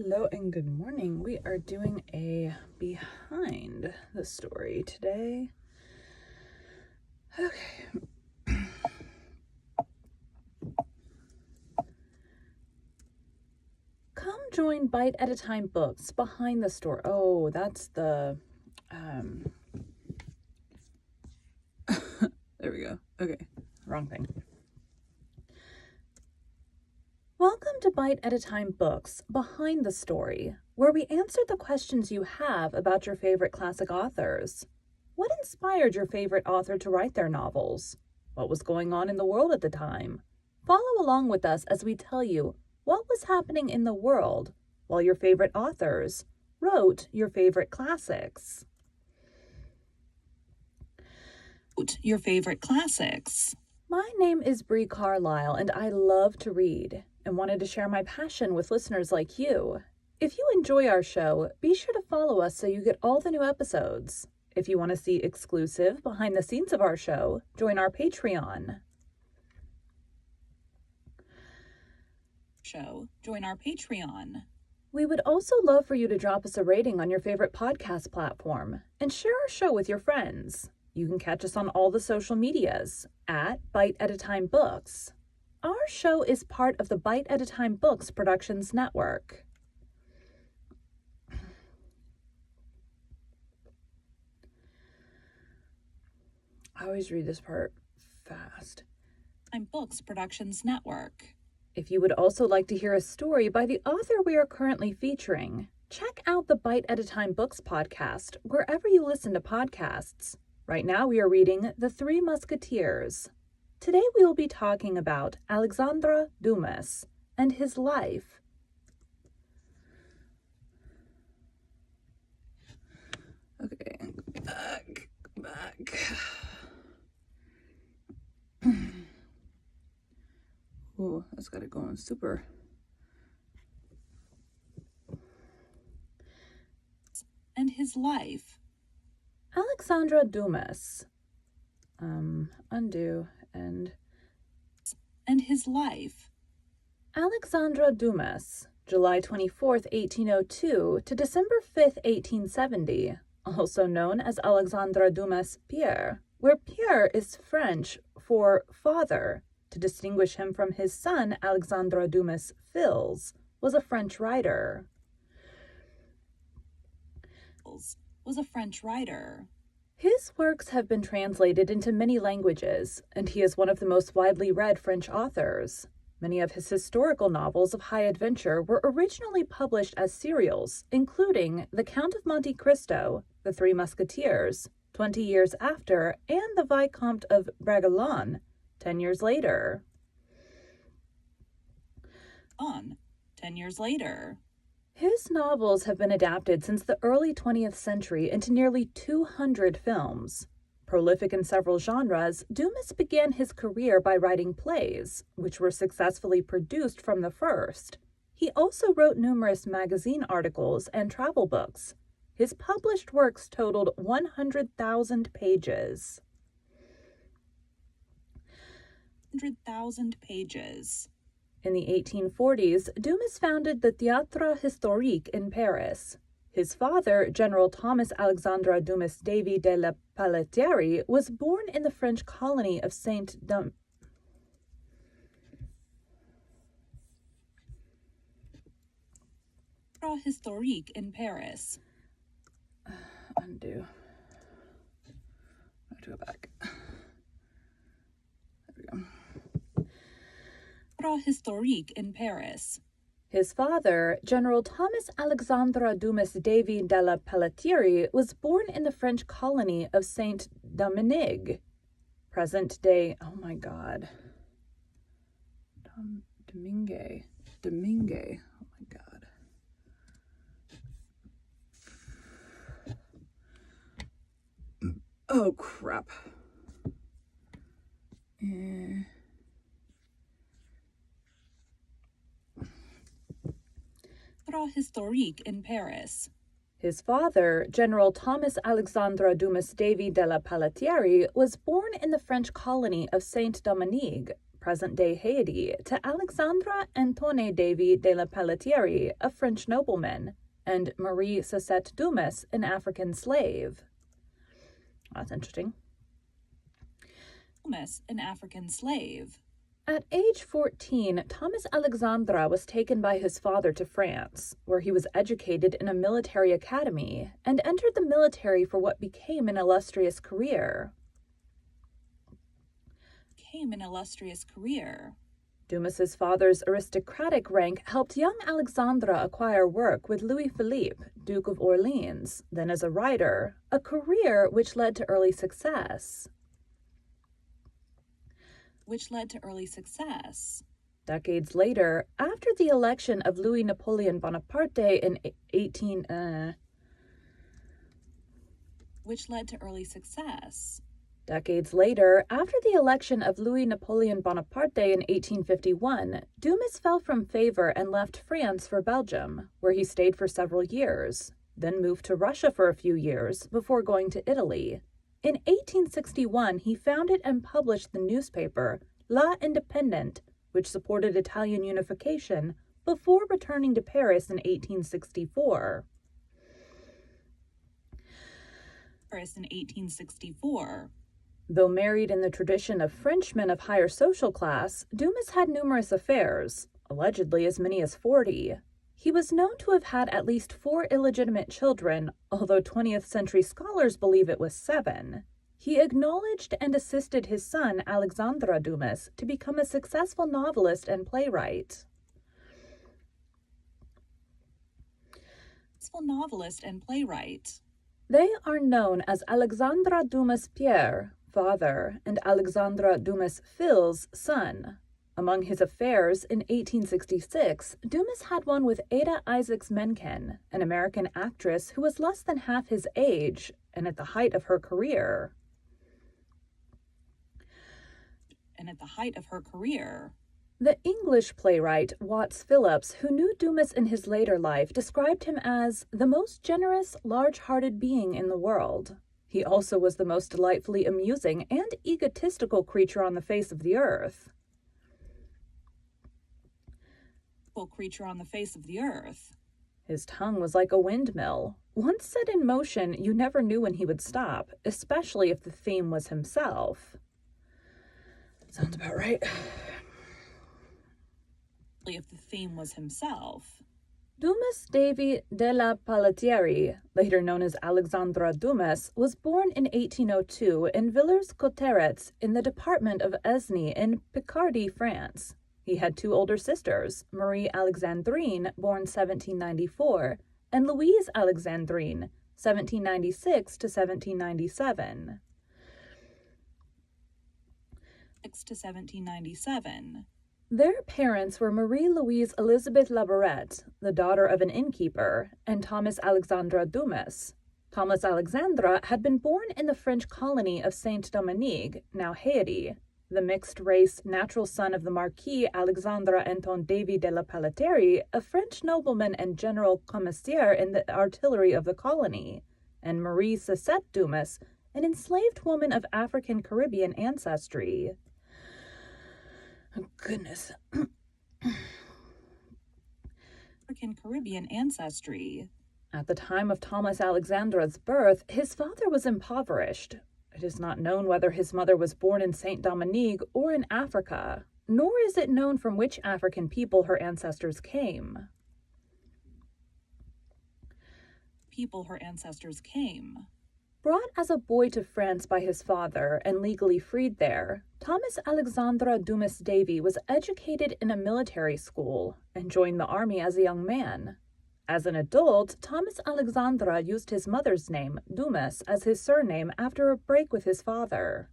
Hello and good morning. We are doing a behind the story today. Okay. Come join Bite at a Time Books behind the story. Oh, that's the there we go. Okay. Wrong thing. Welcome to Bite at a Time Books Behind the Story, where we answer the questions you have about your favorite classic authors. What inspired your favorite author to write their novels? What was going on in the world at the time? Follow along with us as we tell you what was happening in the world while your favorite authors wrote your favorite classics. Your favorite classics. My name is Bree Carlisle, and I love to read and wanted to share my passion with listeners like you. If you enjoy our show, be sure to follow us so you get all the new episodes. If you want to see exclusive behind the scenes of our show, join our Patreon. Join our Patreon. We would also love for you to drop us a rating on your favorite podcast platform and share our show with your friends. You can catch us on all the social medias at Bite at a Time Books. Our show is part of the Bite at a Time Books Productions Network. I always read this part fast. Time Books Productions Network. If you would also like to hear a story by the author we are currently featuring, check out the Bite at a Time Books podcast wherever you listen to podcasts. Right now we are reading The Three Musketeers. Today we will be talking about Alexandre Dumas and his life. Okay, back. Ooh, that's got it going super. And his life. Alexandre Dumas. Undo and his life. Alexandre Dumas, July 24th, 1802 to December 5th, 1870, also known as Alexandre Dumas Père, where Père is French for father, to distinguish him from his son Alexandre Dumas Fils, was a French writer. His works have been translated into many languages, and he is one of the most widely read French authors. Many of his historical novels of high adventure were originally published as serials, including The Count of Monte Cristo, The Three Musketeers, 20 years after, and The Vicomte of Bragelonne, 10 years later. 10 years later. His novels have been adapted since the early 20th century into nearly 200 films. Prolific in several genres, Dumas began his career by writing plays, which were successfully produced from the first. He also wrote numerous magazine articles and travel books. His published works totaled 100,000 pages. 100,000 pages. In the 1840s, Dumas founded the Théâtre Historique in Paris. His father, General Thomas Alexandre Dumas Davy de la Pelletière, was born in the French colony of Saint-Domingue. Historique in Paris. Undo. I have to go back. There we go. Historique in Paris. His father, General Thomas Alexandre Dumas Davy de la Pelletière, was born in the French colony of Saint-Domingue, present-day, oh my god, Domingue, oh my god. Oh crap. Historique in Paris. His father, General Thomas Alexandre Dumas Davy de la Pelletière, was born in the French colony of Saint-Domingue, present-day Haiti, to Alexandre Antoine Davy de la Pelletiere, a French nobleman, and Marie Cécette Dumas, an African slave. That's interesting. Dumas, an African slave. At age 14, Thomas Alexandre was taken by his father to France, where he was educated in a military academy and entered the military for what became an illustrious career. Dumas's father's aristocratic rank helped young Alexandre acquire work with Louis Philippe, Duke of Orleans, then as a writer, a career which led to early success. Decades later, after the election of Louis Napoleon Bonaparte in Decades later, after the election of Louis Napoleon Bonaparte in 1851, Dumas fell from favor and left France for Belgium, where he stayed for several years, then moved to Russia for a few years before going to Italy. In 1861, he founded and published the newspaper La Indépendante, which supported Italian unification, before returning to Paris in 1864. Though married in the tradition of Frenchmen of higher social class, Dumas had numerous affairs, allegedly as many as 40. He was known to have had at least 4 illegitimate children, although 20th century scholars believe it was 7. He acknowledged and assisted his son, Alexandre Dumas, to become a successful novelist and playwright. They are known as Alexandre Dumas Père, father, and Alexandre Dumas Fils, son. Among his affairs, in 1866, Dumas had one with Ada Isaacs Mencken, an American actress who was less than half his age and at the height of her career. The English playwright Watts Phillips, who knew Dumas in his later life, described him as the most generous, large-hearted being in the world. He also was the most delightfully amusing and egotistical creature on the face of the earth. His tongue was like a windmill. Once set in motion, you never knew when he would stop, especially if the theme was himself. Sounds about right. Dumas Davy de la Pelletiere, later known as Alexandre Dumas, was born in 1802 in Villers-Cotterets in the department of Aisne in Picardy, France. He had 2 older sisters, Marie Alexandrine, born 1794, and Louise Alexandrine, 1796 to 1797. Their parents were Marie-Louise Elizabeth Labourette, the daughter of an innkeeper, and Thomas Alexandre Dumas. Thomas Alexandre had been born in the French colony of Saint-Dominique, now Haiti, the mixed-race natural son of the Marquis Alexandre Antoine Davy de la Pelletiere, a French nobleman and general commissaire in the artillery of the colony, and Marie Cécette Dumas, an enslaved woman of African-Caribbean ancestry. Oh, goodness. At the time of Thomas Alexandre's birth, his father was impoverished. It is not known whether his mother was born in Saint-Dominique or in Africa, nor is it known from which African people her ancestors came. Brought as a boy to France by his father and legally freed there, Thomas Alexandre Dumas Davy was educated in a military school and joined the army as a young man. As an adult, Thomas Alexandre used his mother's name, Dumas, as his surname after a break with his father.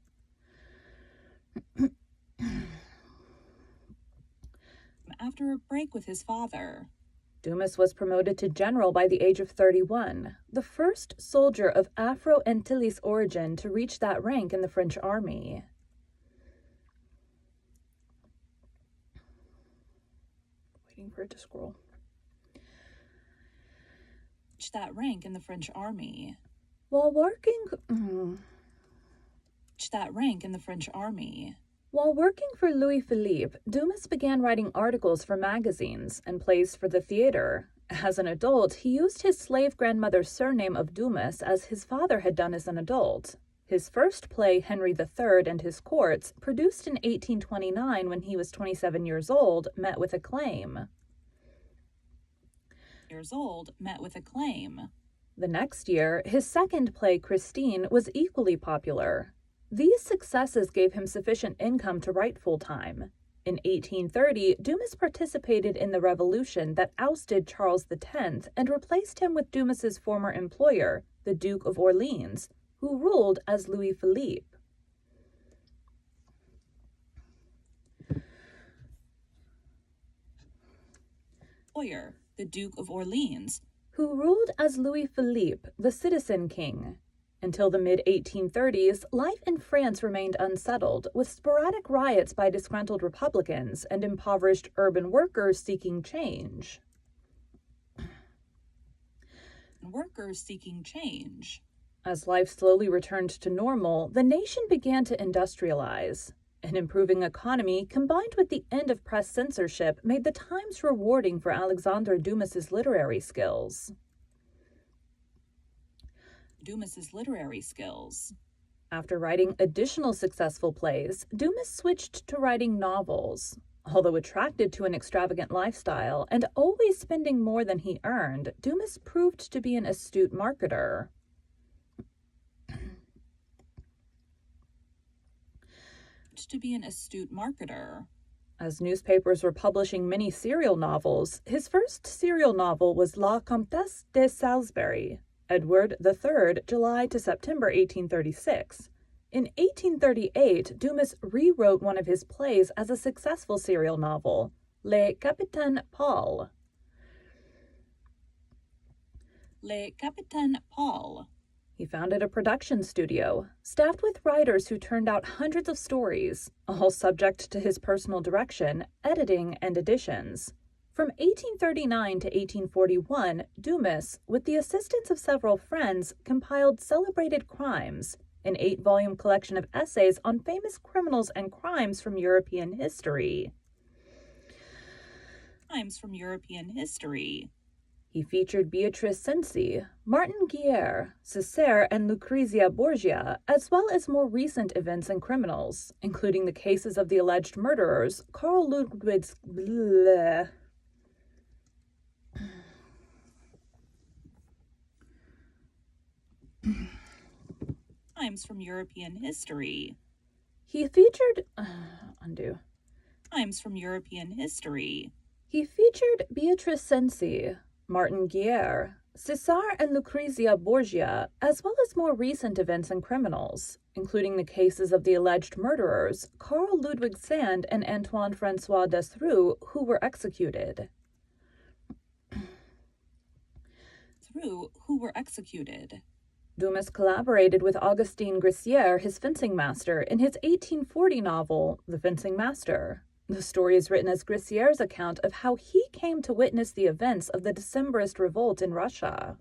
Dumas was promoted to general by the age of 31, the first soldier of Afro-Antilles origin to reach that rank in the French army. Waiting for it to scroll. While working... While working for Louis Philippe, Dumas began writing articles for magazines and plays for the theater. As an adult, he used his slave grandmother's surname of Dumas as his father had done as an adult. His first play, Henry III and His Courts, produced in 1829 when he was 27 years old, met with acclaim. The next year, his second play, Christine, was equally popular. These successes gave him sufficient income to write full-time. In 1830, Dumas participated in the revolution that ousted Charles X and replaced him with Dumas's former employer, the Duke of Orleans, who ruled as Louis Philippe. The Duke of Orleans, who ruled as Louis Philippe, the Citizen King. Until the mid-1830s, life in France remained unsettled, with sporadic riots by disgruntled Republicans and impoverished urban workers seeking change. As life slowly returned to normal, the nation began to industrialize. An improving economy, combined with the end of press censorship, made the times rewarding for Alexandre Dumas's literary skills. After writing additional successful plays, Dumas switched to writing novels. Although attracted to an extravagant lifestyle and always spending more than he earned, Dumas proved to be an astute marketer. As newspapers were publishing many serial novels, his first serial novel was La Comtesse de Salisbury, Edward III, July to September 1836. In 1838, Dumas rewrote one of his plays as a successful serial novel, Le Capitaine Paul. He founded a production studio, staffed with writers who turned out hundreds of stories, all subject to his personal direction, editing, and additions. From 1839 to 1841, Dumas, with the assistance of several friends, compiled Celebrated Crimes, an 8-volume collection of essays on famous criminals and crimes from European history. He featured Beatrice Cenci, Martin Guerre, Césaire, and Lucrezia Borgia, as well as more recent events and criminals, including the cases of the alleged murderers, Carl Ludwig's from European history. He featured He featured Beatrice Cenci, Martin Guerre, Césaire, and Lucrezia Borgia, as well as more recent events and criminals, including the cases of the alleged murderers, Carl Ludwig Sand and Antoine François Desroux, who were executed. Dumas collaborated with Augustin Grissier, his fencing master, in his 1840 novel, The Fencing Master. The story is written as Grissier's account of how he came to witness the events of the Decembrist revolt in Russia.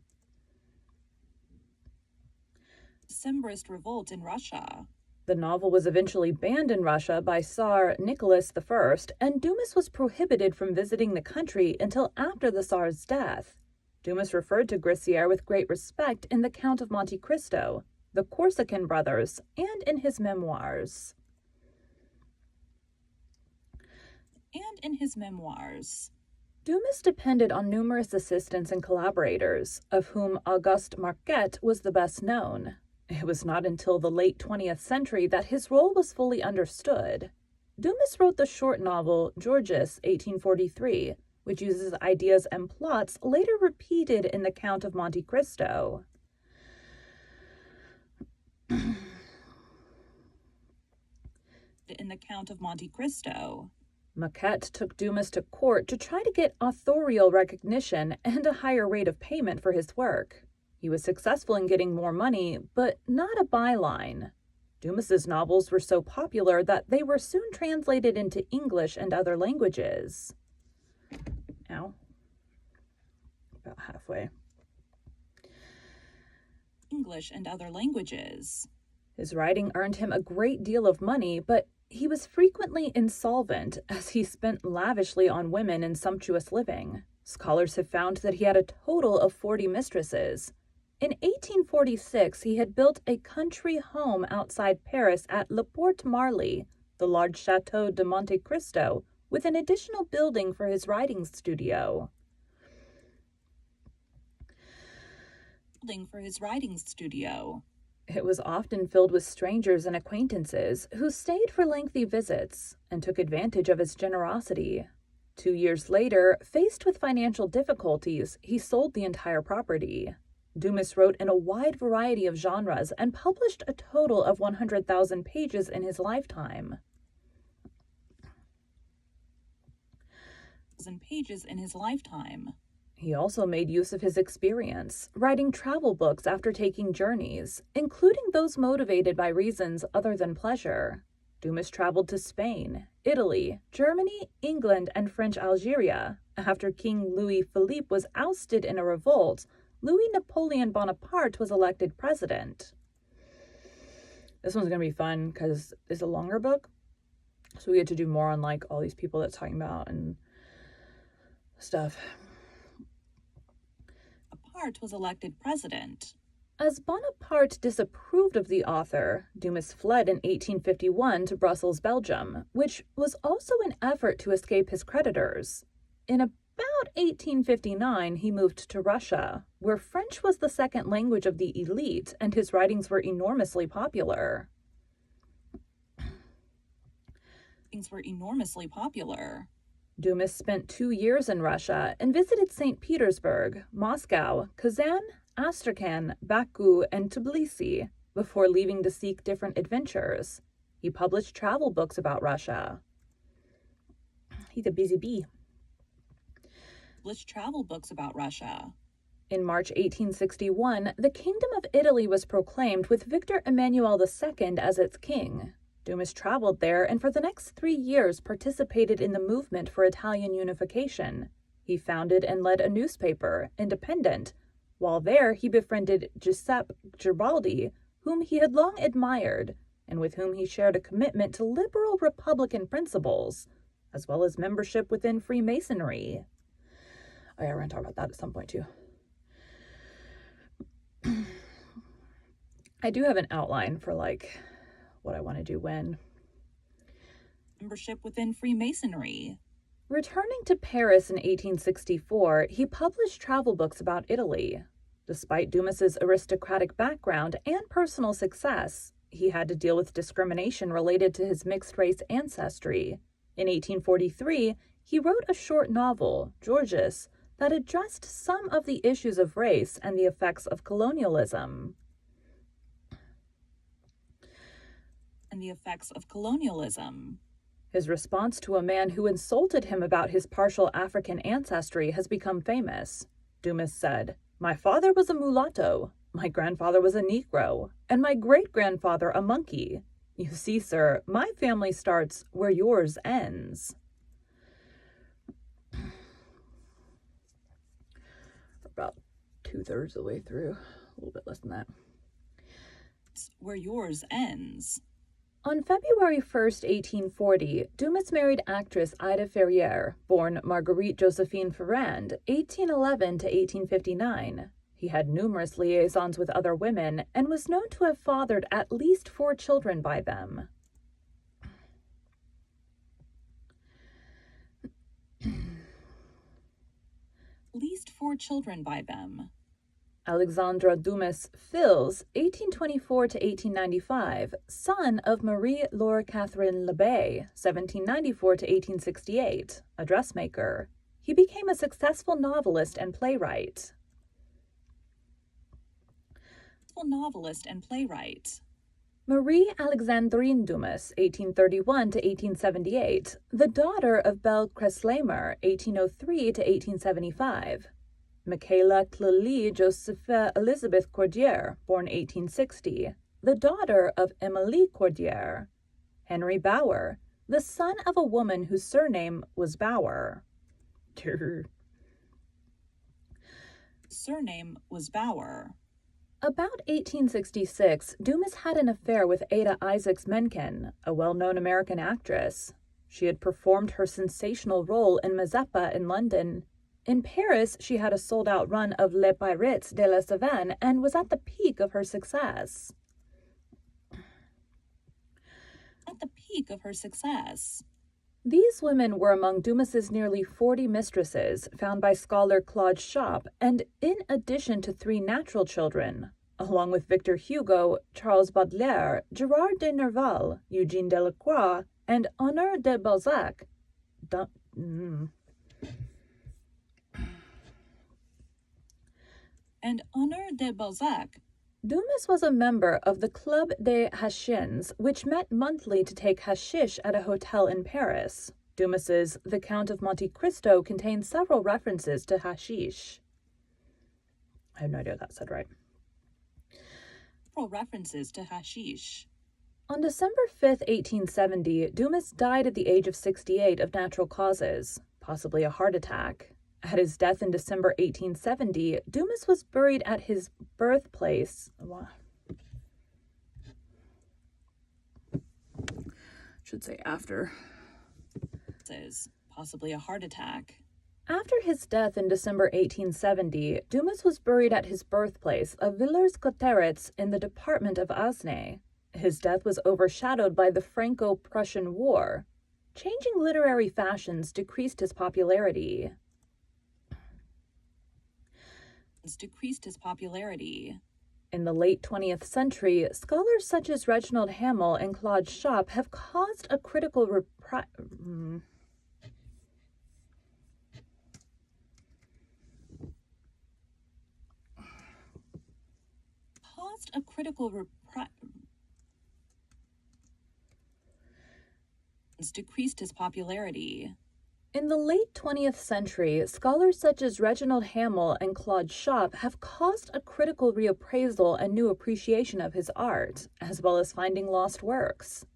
The novel was eventually banned in Russia by Tsar Nicholas I, and Dumas was prohibited from visiting the country until after the Tsar's death. Dumas referred to Grissier with great respect in The Count of Monte Cristo, The Corsican Brothers, and in his memoirs. Dumas depended on numerous assistants and collaborators, of whom Auguste Marquette was the best known. It was not until the late 20th century that his role was fully understood. Dumas wrote the short novel Georges, 1843, which uses ideas and plots later repeated in The Count of Monte Cristo. Marquette took Dumas to court to try to get authorial recognition and a higher rate of payment for his work. He was successful in getting more money, but not a byline. Dumas's novels were so popular that they were soon translated into English and other languages. About halfway. His writing earned him a great deal of money, but He was frequently insolvent as he spent lavishly on women and sumptuous living. Scholars have found that he had a total of 40 mistresses. In 1846, he had built a country home outside Paris at Le Port Marly, the large Chateau de Monte Cristo, with an additional building for his writing studio. It was often filled with strangers and acquaintances who stayed for lengthy visits and took advantage of his generosity. 2 years later, faced with financial difficulties, he sold the entire property. Dumas wrote in a wide variety of genres and published a total of 100,000 pages in his lifetime. He also made use of his experience, writing travel books after taking journeys, including those motivated by reasons other than pleasure. Dumas traveled to Spain, Italy, Germany, England, and French Algeria. After King Louis Philippe was ousted in a revolt, Louis Napoleon Bonaparte was elected president. This one's going to be fun because it's a longer book, so we get to do more on like all these people that's talking about and stuff. Bonaparte was elected president. As Bonaparte disapproved of the author, Dumas fled in 1851 to Brussels, Belgium, which was also an effort to escape his creditors. In about 1859, he moved to Russia, where French was the second language of the elite, and his writings were enormously popular. Dumas spent 2 years in Russia and visited St. Petersburg, Moscow, Kazan, Astrakhan, Baku, and Tbilisi before leaving to seek different adventures. He published travel books about Russia. He's a busy bee. In March 1861, the Kingdom of Italy was proclaimed with Victor Emmanuel II as its king. Dumas traveled there and for the next 3 years participated in the movement for Italian unification. He founded and led a newspaper, Independent. While there, he befriended Giuseppe Garibaldi, whom he had long admired, and with whom he shared a commitment to liberal Republican principles, as well as membership within Freemasonry. Oh yeah, we're going to talk about that at some point, too. I do have an outline for, like, what I want to do when. Membership within Freemasonry. Returning to Paris in 1864, he published travel books about Italy. Despite Dumas's aristocratic background and personal success, he had to deal with discrimination related to his mixed-race ancestry. In 1843, he wrote a short novel, Georges, that addressed some of the issues of race and the effects of colonialism. His response to a man who insulted him about his partial African ancestry has become famous. Dumas said, "My father was a mulatto, my grandfather was a Negro, and my great-grandfather a monkey. You see, sir, my family starts where yours ends." About 2/3 of the way through, a little bit less than that. Where yours ends. On February 1st, 1840, Dumas married actress Ida Ferrier, born Marguerite Josephine Ferrand, 1811 to 1859. He had numerous liaisons with other women and was known to have fathered at least 4 children by them. Alexandre Dumas Fils, 1824 to 1895, son of Marie-Laure Catherine Lebay, 1794 to 1868, a dressmaker. He became a successful novelist and playwright. Marie Alexandrine Dumas, 1831 to 1878, the daughter of Belle Kresleymer, 1803 to 1875. Michaela Clélie Josepha Elizabeth Cordier, born 1860, the daughter of Émilie Cordier. Henry Bauer, the son of a woman whose surname was Bauer. About 1866, Dumas had an affair with Ada Isaacs Mencken, a well-known American actress. She had performed her sensational role in Mazeppa in London. In Paris, she had a sold-out run of Les Pirates de la Savane and was at the peak of her success. At the peak of her success. These women were among Dumas's nearly 40 mistresses found by scholar Claude Schopp, and in addition to 3 natural children, along with Victor Hugo, Charles Baudelaire, Gerard de Nerval, Eugène Delacroix, and Honoré de Balzac. And Honoré de Balzac. Dumas was a member of the Club des Hachiens, which met monthly to take hashish at a hotel in Paris. Dumas's The Count of Monte Cristo contains several references to hashish. I have no idea if that said right. Several references to hashish. On December 5, 1870, Dumas died at the age of 68 of natural causes, possibly a heart attack. At his death in December 1870, Dumas was buried at his birthplace. Should say after. Possibly a heart attack. After his death in December 1870, Dumas was buried at his birthplace of Villers-Cotterêts in the department of Aisne. His death was overshadowed by the Franco-Prussian War. Changing literary fashions decreased his popularity. In the late 20th century, scholars such as Reginald Hamel and Claude Schopp have caused a critical decreased his popularity. In the late 20th century, scholars such as Reginald Hamel and Claude Schopp have caused a critical reappraisal and new appreciation of his art, as well as finding lost works.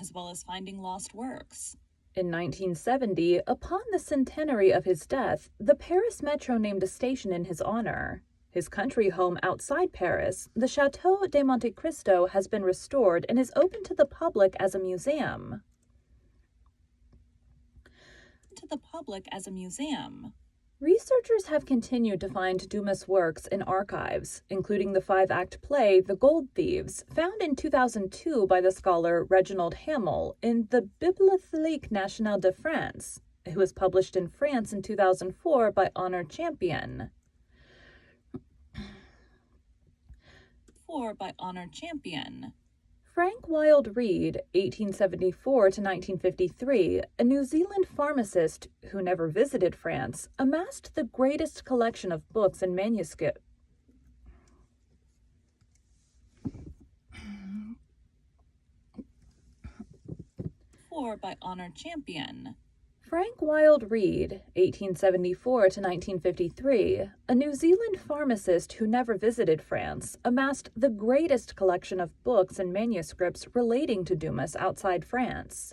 As well as finding lost works. In 1970, upon the centenary of his death, the Paris Metro named a station in his honor. His country home outside Paris, the Château de Monte Cristo, has been restored and is open to the public as a museum. Researchers have continued to find Dumas' works in archives, including the 5-act play The Gold Thieves, found in 2002 by the scholar Reginald Hamel in the Bibliothèque Nationale de France. It was published in France in 2004 by Honor Champion. Frank Wild Reed, 1874 to 1953, a New Zealand pharmacist who never visited France, amassed the greatest collection of books and manuscripts. Frank Wild Reed, 1874 to 1953, a New Zealand pharmacist who never visited France, amassed the greatest collection of books and manuscripts relating to Dumas outside France.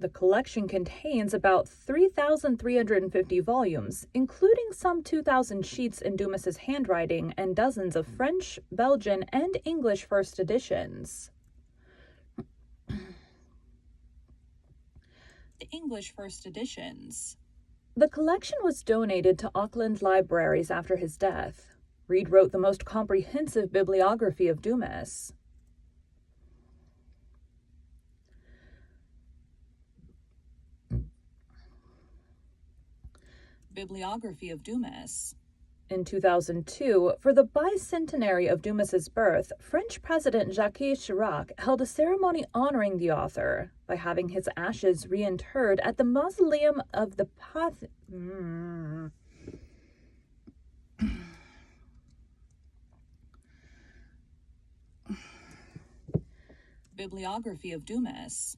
The collection contains about 3,350 volumes, including some 2,000 sheets in Dumas's handwriting and dozens of French, Belgian, and English first editions. The collection was donated to Auckland libraries after his death. Reed wrote the most comprehensive bibliography of Dumas. In 2002, for the bicentenary of Dumas's birth, French President Jacques Chirac held a ceremony honoring the author by having his ashes reinterred at the mausoleum of the Bibliography of Dumas.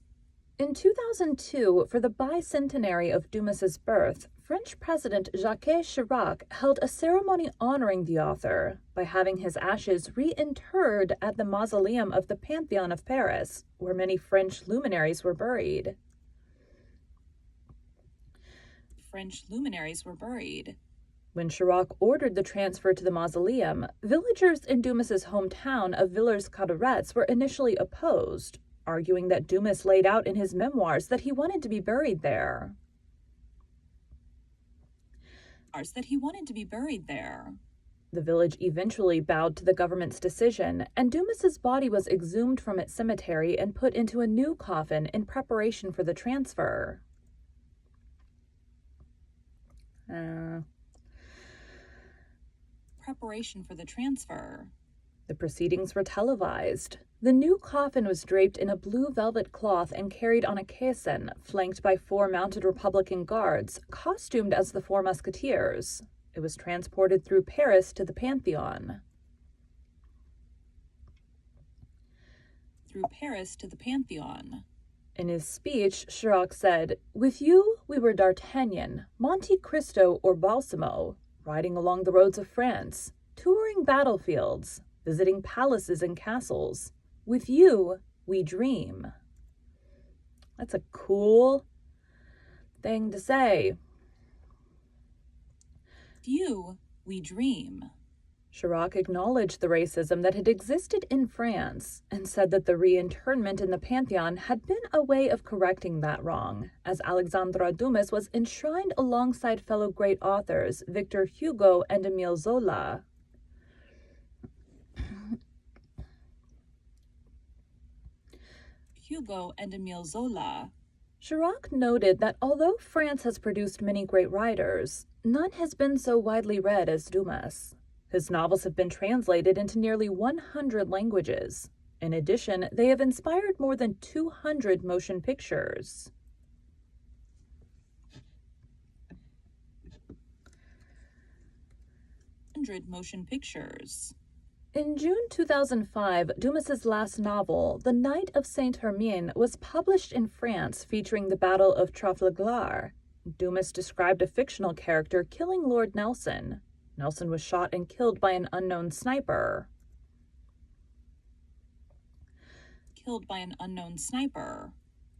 In 2002, for the bicentenary of Dumas's birth, French President Jacques Chirac held a ceremony honoring the author by having his ashes reinterred at the mausoleum of the Pantheon of Paris, where many French luminaries were buried. French luminaries were buried. When Chirac ordered the transfer to the mausoleum, villagers in Dumas's hometown of Villers-Cotterets were initially opposed, arguing that Dumas laid out in his memoirs that he wanted to be buried there. The village eventually bowed to the government's decision, and Dumas's body was exhumed from its cemetery and put into a new coffin in preparation for the transfer. The proceedings were televised. The new coffin was draped in a blue velvet cloth and carried on a caisson, flanked by 4 mounted Republican guards, costumed as the 4 Musketeers. It was transported through Paris to the Pantheon. In his speech, Chirac said, "With you, we were D'Artagnan, Monte Cristo, or Balsamo, riding along the roads of France, touring battlefields, visiting palaces and castles. With you, we dream." That's a cool thing to say. Chirac acknowledged the racism that had existed in France and said that the reinterment in the Pantheon had been a way of correcting that wrong, as Alexandre Dumas was enshrined alongside fellow great authors Victor Hugo and Émile Zola. Chirac noted that although France has produced many great writers, none has been so widely read as Dumas. His novels have been translated into nearly 100 languages. In addition, they have inspired more than 200 motion pictures. In June 2005, Dumas's last novel, The Night of Saint Hermione, was published in France, featuring the Battle of Trafalgar. Dumas described a fictional character killing Lord Nelson. Nelson was shot and killed by an unknown sniper.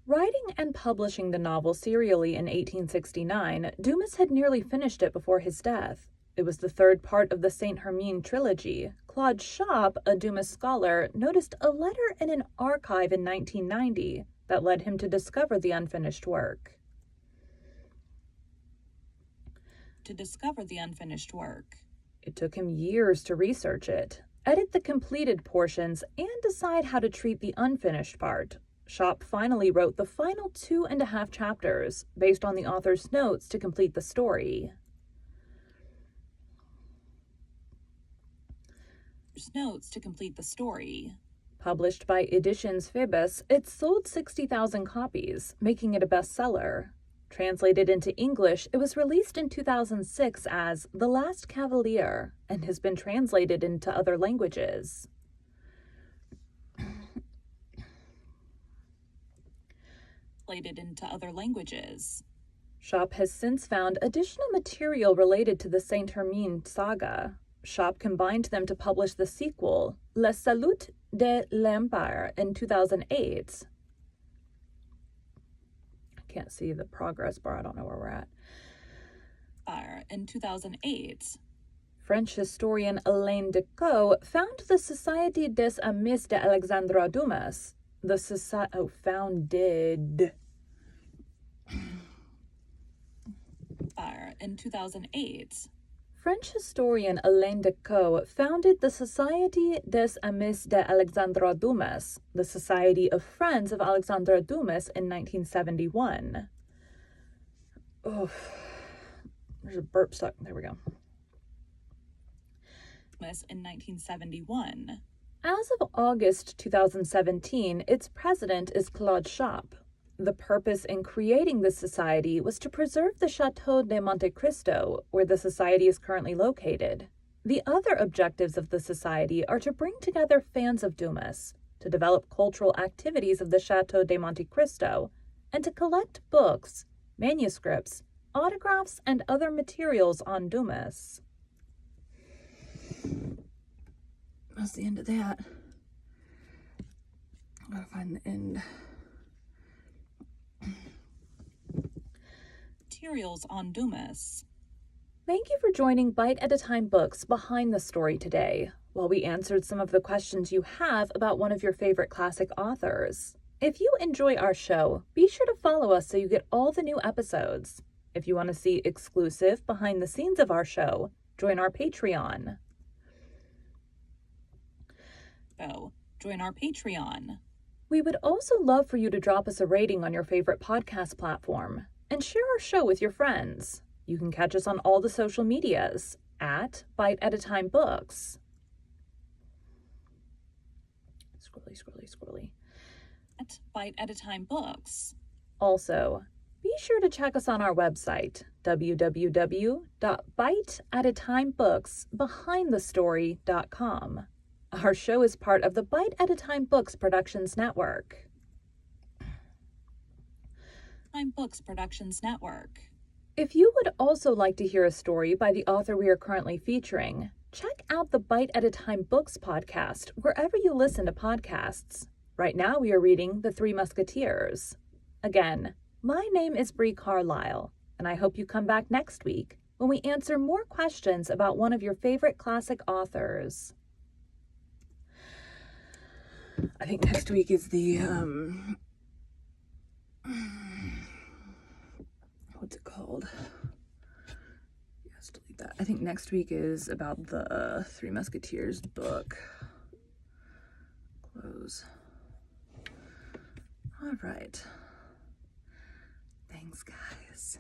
Writing and publishing the novel serially in 1869, Dumas had nearly finished it before his death. It was the 3rd part of the Saint Hermione trilogy. Claude Schopp, a Dumas scholar, noticed a letter in an archive in 1990 that led him to discover the unfinished work. It took him years to research it, edit the completed portions, and decide how to treat the unfinished part. Schopp finally wrote the final 2.5 chapters, based on the author's notes to complete the story. Published by Editions Phoebus, it sold 60,000 copies, making it a bestseller. Translated into English, it was released in 2006 as The Last Cavalier and has been translated into other languages. Schopp has since found additional material related to the Saint Hermione saga. Schopp combined them to publish the sequel, Le Salut de l'Empire, in 2008. I can't see the progress bar. I don't know where we're at. In 2008. French historian Alain Decaux found the Société des Amis d'Alexandre Dumas. Founded. In 2008. French historian Alain Decaux founded the Société des Amis d'Alexandre Dumas, the Society of Friends of Alexandre Dumas, in 1971. Oh, there's a burp stuck. There we go. In 1971. As of August 2017, its president is Claude Schopp. The purpose in creating this society was to preserve the Château de Monte Cristo, where the society is currently located. The other objectives of the society are to bring together fans of Dumas, to develop cultural activities of the Château de Monte Cristo, and to collect books, manuscripts, autographs, and other materials on Dumas. That's the end of that. I gotta find the end. materials on Dumas. Thank you for joining Bite at a Time Books Behind the Story today, while we answered some of the questions you have about one of your favorite classic authors. If you enjoy our show, be sure to follow us so you get all the new episodes. If you want to see exclusive behind the scenes of our show, join our Patreon. So, join our Patreon. We would also love for you to drop us a rating on your favorite podcast platform and share our show with your friends. You can catch us on all the social medias at Bite at a Time Books. Scrolly. At Bite at a Time Books. Also, be sure to check us on our website, www.biteatatimebooksbehindthestory.com. Our show is part of the Bite at a Time Books Productions Network. Time Books Productions Network. If you would also like to hear a story by the author we are currently featuring, check out the Bite at a Time Books podcast wherever you listen to podcasts. Right now we are reading The Three Musketeers. Again, my name is Bree Carlisle, and I hope you come back next week when we answer more questions about one of your favorite classic authors. I think next week is the, what's it called? Yes, delete that. I think next week is about the Three Musketeers book. Close. All right. Thanks, guys.